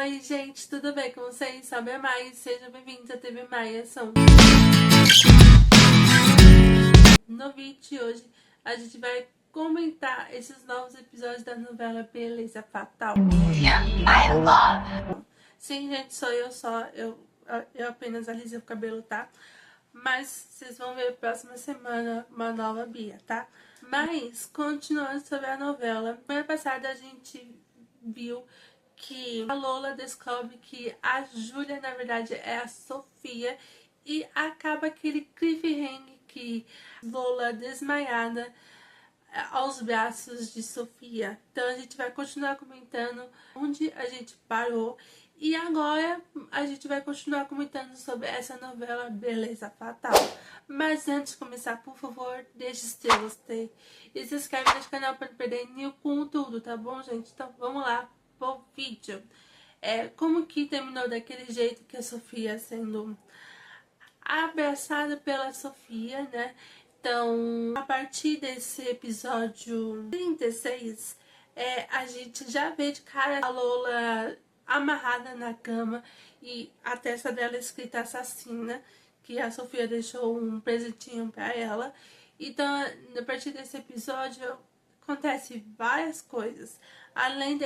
Oi, gente, tudo bem com vocês? Salve a Maia, sejam bem-vindos à TV Maia. No vídeo de hoje, a gente vai comentar esses novos episódios da novela Beleza Fatal. My love. Sim, gente, sou eu só. Eu apenas alisei o cabelo, tá? Mas vocês vão ver próxima semana uma nova Bia, tá? Mas, continuando sobre a novela, semana passada a gente viu que a Lola descobre que a Júlia, na verdade, é a Sofia, e acaba aquele cliffhanger que Lola desmaiada aos braços de Sofia. Então a gente vai continuar comentando onde a gente parou. E agora a gente vai continuar comentando sobre essa novela Beleza Fatal. Mas antes de começar, por favor, deixe seu gostei e se inscreve nesse canal para não perder nenhum conteúdo, tá bom, gente? Então vamos lá pro vídeo. Como que terminou daquele jeito, que a Sofia sendo abraçada pela Sofia, né? Então, a partir desse episódio 36, a gente já vê de cara a Lola amarrada na cama e a testa dela escrita assassina, que a Sofia deixou um presentinho pra ela. Então, a partir desse episódio, acontece várias coisas. Além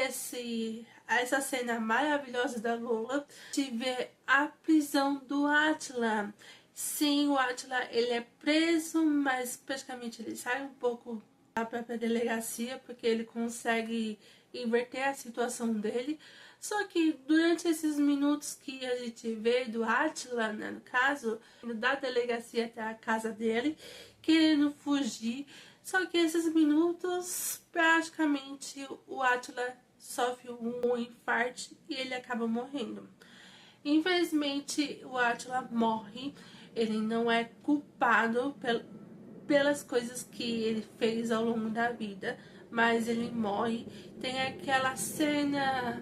essa cena maravilhosa da Lola, tive a prisão do Átila. Sim, o Átila, ele é preso, mas praticamente ele sai um pouco da própria delegacia, porque ele consegue inverter a situação dele. Só que durante esses minutos que a gente vê do Átila, né, no caso, indo da delegacia até a casa dele, querendo fugir, só que esses minutos, praticamente, o Átila sofre um infarto e ele acaba morrendo. Infelizmente, o Átila morre. Ele não é culpado pelas coisas que ele fez ao longo da vida, mas ele morre. Tem aquela cena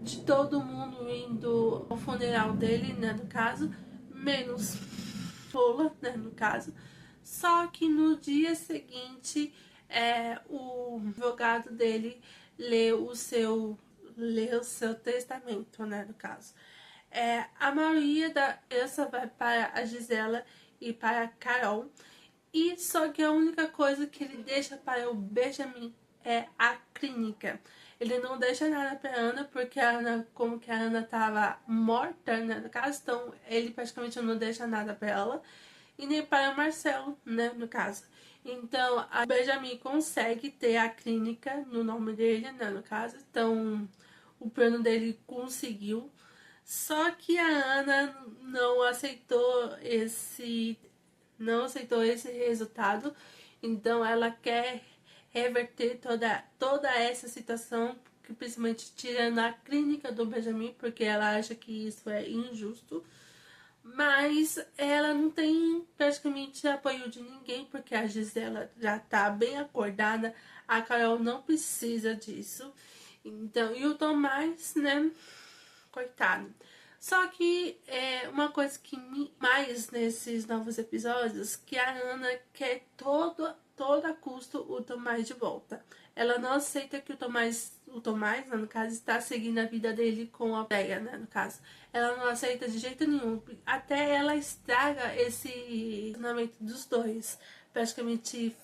de todo mundo indo ao funeral dele, né, no caso, menos Lola, né, no caso. Só que no dia seguinte, o advogado dele lê o seu testamento, né, no caso. A maioria da herança vai para a Gisela e para a Carol. E só que a única coisa que ele deixa para o Benjamin é a clínica. Ele não deixa nada para Ana, porque a Ana, como que a Ana estava morta, né, no caso, então ele praticamente não deixa nada para ela. E nem para o Marcelo, né, no caso. Então, a Benjamin consegue ter a clínica no nome dele, né, no caso. Então, o plano dele conseguiu. Só que a Ana não aceitou esse resultado. Então ela quer reverter toda essa situação, principalmente tirando a clínica do Benjamin, porque ela acha que isso é injusto. Mas ela não tem praticamente apoio de ninguém, porque a Gisela já tá bem acordada, a Carol não precisa disso. Então, e o Tomás, né, coitado. Só que uma coisa que mais nesses novos episódios, que a Ana quer todo a custo o Tomás de volta. Ela não aceita que o Tomás, né, no caso, está seguindo a vida dele com a Péia, né, no caso. Ela não aceita de jeito nenhum. Até ela estraga esse relacionamento dos dois. Praticamente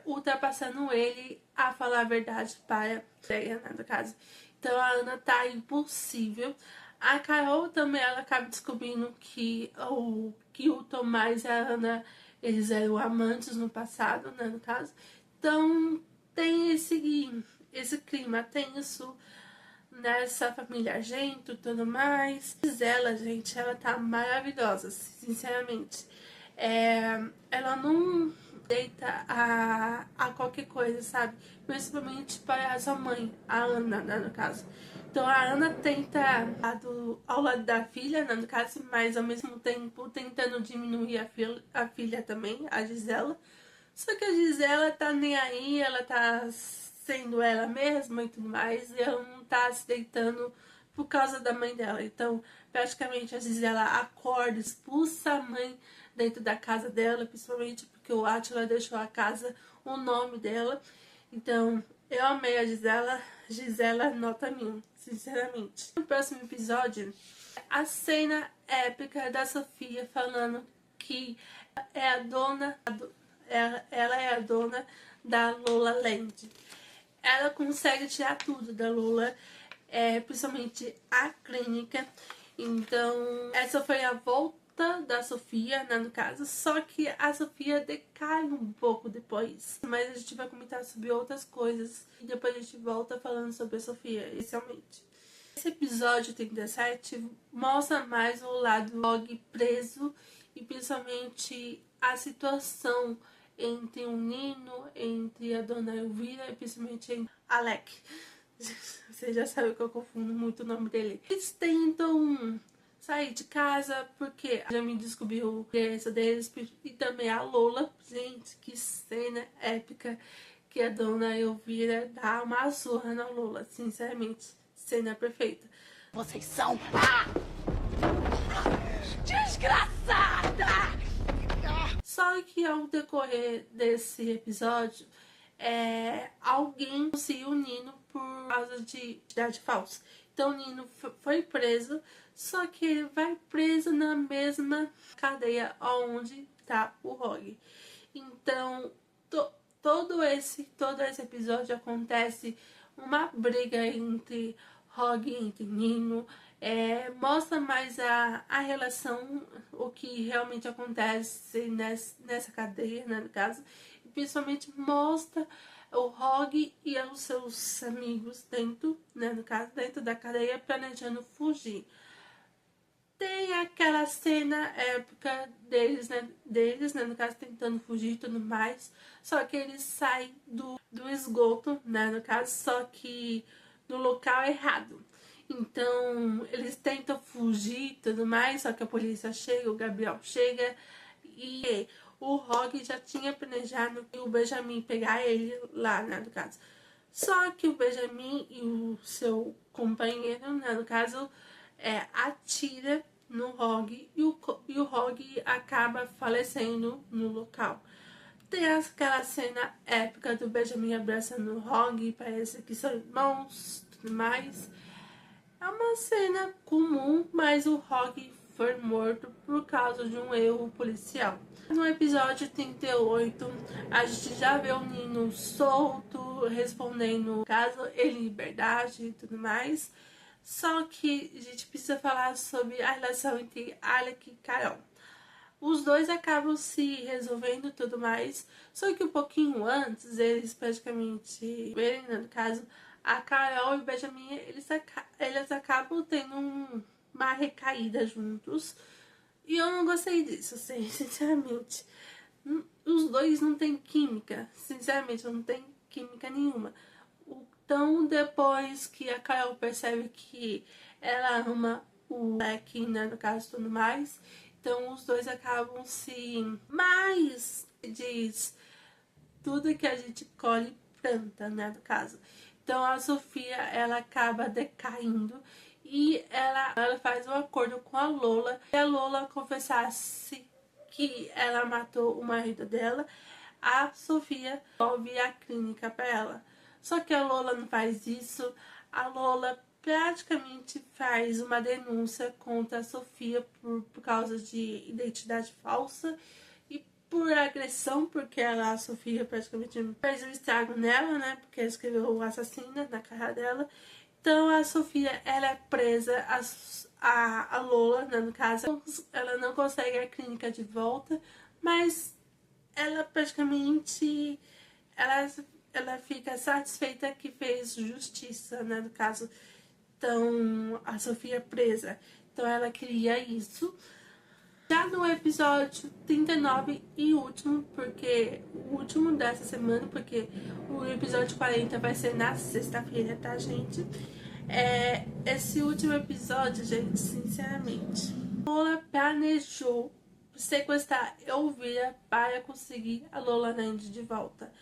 ultrapassando ele a falar a verdade para a Péia, né, no caso. Então a Ana tá impossível. A Carol também, ela acaba descobrindo que o Tomás e a Ana, eles eram amantes no passado, né, no caso. Então tem esse clima tenso nessa família Argento e tudo mais. Ela, gente, ela tá maravilhosa, sinceramente. Ela não deita a qualquer coisa, sabe? Principalmente para a sua mãe, a Ana, né, no caso. Então a Ana tenta ao lado da filha, né, no caso, mas ao mesmo tempo tentando diminuir a filha também, a Gisela. Só que a Gisela tá nem aí, ela tá sendo ela mesma e tudo mais, e ela não tá se deitando por causa da mãe dela. Então, praticamente a Gisela acorda, expulsa a mãe dentro da casa dela, principalmente porque o Átila deixou a casa o nome dela. Então, eu amei a Gisela nota 1000, sinceramente. No próximo episódio, a cena épica da Sofia falando que é a dona, ela é a dona da Lola Land. Ela consegue tirar tudo da Lola, principalmente a clínica. Então, essa foi a volta da Sofia, né, no caso, só que a Sofia decai um pouco depois. Mas a gente vai comentar sobre outras coisas e depois a gente volta falando sobre a Sofia, inicialmente. Esse episódio 37 mostra mais o lado do Og preso e principalmente a situação entre o Nino, entre a Dona Elvira e principalmente entre Alec. Você já sabe que eu confundo muito o nome dele. Eles tentam sair de casa porque já me descobriu a criança deles e também a Lola. Gente, que cena épica que a Dona Elvira dá uma surra na Lola, sinceramente. Cena perfeita. Vocês são desgraçada! Só que ao decorrer desse episódio, alguém denuncia o Nino por causa de identidade falsa. Então o Nino foi preso, só que ele vai preso na mesma cadeia onde está o Rogue. Então todo esse episódio acontece uma briga entre Rogue e entre Nino. Mostra mais a relação, o que realmente acontece nessa cadeia, né, no caso. E principalmente mostra o Rogue e os seus amigos dentro, né, no caso, dentro da cadeia, planejando fugir. Tem aquela cena épica deles, né, no caso, tentando fugir e tudo mais. Só que eles saem do esgoto, né, no caso, só que no local errado. Então, eles tentam fugir e tudo mais, só que a polícia chega, o Gabriel chega e o Rogue já tinha planejado que o Benjamin pegar ele lá, né, no caso. Só que o Benjamin e o seu companheiro, né, no caso, atira no Rogue e o Rogue acaba falecendo no local. Tem aquela cena épica do Benjamin abraçando o Rogue, parece que são irmãos e tudo mais. É uma cena comum, mas o Rogue foi morto por causa de um erro policial. No episódio 38, a gente já vê o Nino solto, respondendo caso ele liberdade e tudo mais. Só que a gente precisa falar sobre a relação entre Alec e Carol. Os dois acabam se resolvendo e tudo mais, só que um pouquinho antes, eles praticamente, no caso, a Carol e o Benjamin, eles acabam tendo uma recaída juntos. E eu não gostei disso, assim, sinceramente. Os dois não têm química, sinceramente, não tem química nenhuma. Então, depois que a Carol percebe que ela ama o Alec, né, no caso, tudo mais, então os dois acabam se... Mas, diz, tudo que a gente colhe planta, né, no caso. Então a Sofia, ela acaba decaindo e ela faz um acordo com a Lola. Se a Lola confessasse que ela matou o marido dela, a Sofia devolve a clínica para ela. Só que a Lola não faz isso. A Lola praticamente faz uma denúncia contra a Sofia por causa de identidade falsa e por agressão, porque a Sofia praticamente fez um estrago nela, né? Porque ela escreveu o assassino na cara dela. Então a Sofia, ela é presa, a Lola, né, no caso, ela não consegue a clínica de volta, mas ela praticamente, ela fica satisfeita que fez justiça, né, no caso. Então a Sofia é presa, então ela queria isso. Já no episódio 39 e último, porque o último dessa semana, porque o episódio 40 vai ser na sexta-feira, tá, gente? Esse último episódio, gente, sinceramente, Lola planejou sequestrar Elvira para conseguir a Lola Land de volta.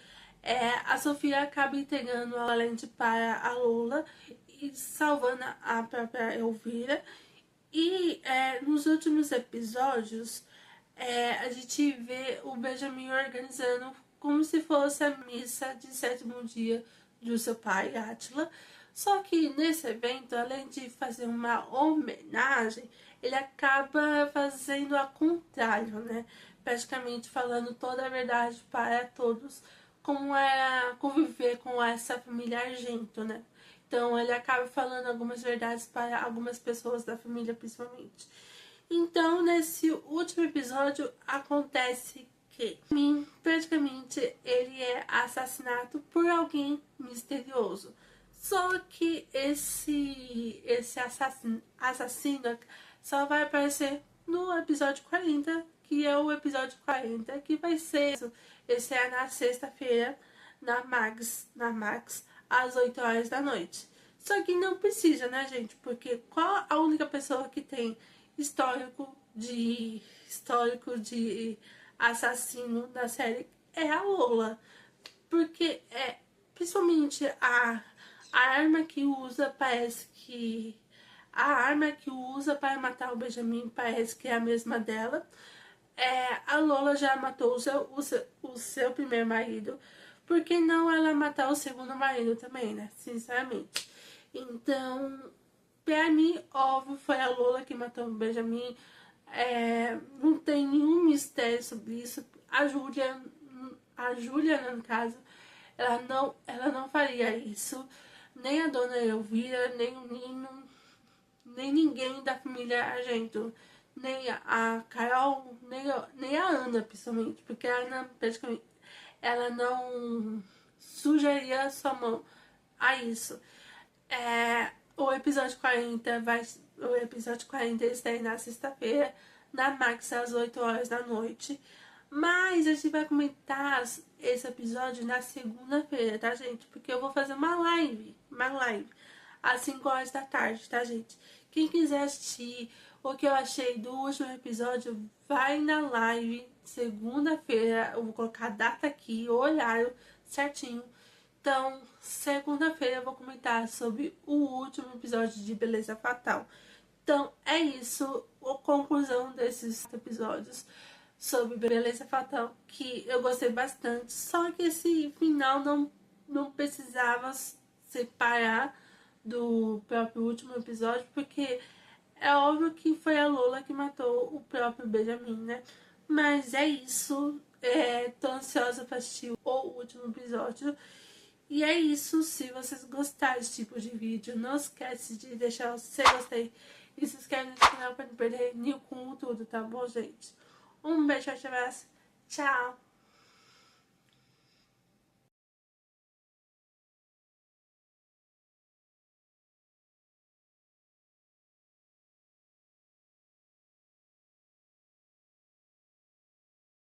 A Sofia acaba entregando a Lola Land para a Lola e salvando a própria Elvira. E nos últimos episódios, a gente vê o Benjamin organizando como se fosse a missa de sétimo dia do seu pai, Átila. Só que nesse evento, além de fazer uma homenagem, ele acaba fazendo ao contrário, né? Praticamente falando toda a verdade para todos, como é conviver com essa família Argento, né? Então ele acaba falando algumas verdades para algumas pessoas da família, principalmente. Então, nesse último episódio, acontece que praticamente ele é assassinado por alguém misterioso. Só que esse assassino só vai aparecer no episódio 40, que é o episódio 40, que vai ser esse é na sexta-feira na Max às 8 horas da noite. Só que não precisa, né, gente? Porque qual a única pessoa que tem histórico de assassino na série é a Lola? Porque principalmente a arma que usa parece que a arma que usa para matar o Benjamin parece que é a mesma dela. A Lola já matou o seu primeiro marido. Por que não ela matar o segundo marido também, né? Sinceramente. Então, pra mim, óbvio, foi a Lola que matou o Benjamin. Não tem nenhum mistério sobre isso. A Júlia, no caso, ela não faria isso. Nem a dona Elvira, nem o Nino, nem ninguém da família Argento. Nem a Carol, nem a Ana, principalmente. Porque a Ana, praticamente, ela não sujaria sua mão a isso. O episódio 40 o episódio 40 está aí na sexta-feira, na Max, às 8 horas da noite. Mas a gente vai comentar esse episódio na segunda-feira, tá, gente? Porque eu vou fazer uma live às 5 horas da tarde, tá, gente? Quem quiser assistir o que eu achei do último episódio, vai na live segunda-feira. Eu vou colocar a data aqui, o horário certinho. Então, segunda-feira eu vou comentar sobre o último episódio de Beleza Fatal. Então, é isso, a conclusão desses episódios sobre Beleza Fatal, que eu gostei bastante. Só que esse final não precisava separar do próprio último episódio, porque é óbvio que foi a Lola que matou o próprio Benjamin, né? Mas é isso. Tô ansiosa pra assistir o último episódio. E é isso. Se vocês gostaram desse tipo de vídeo, não esquece de deixar o seu gostei e se inscreve no canal pra não perder nenhum conteúdo, tá bom, gente? Um beijo, abraço. Tchau!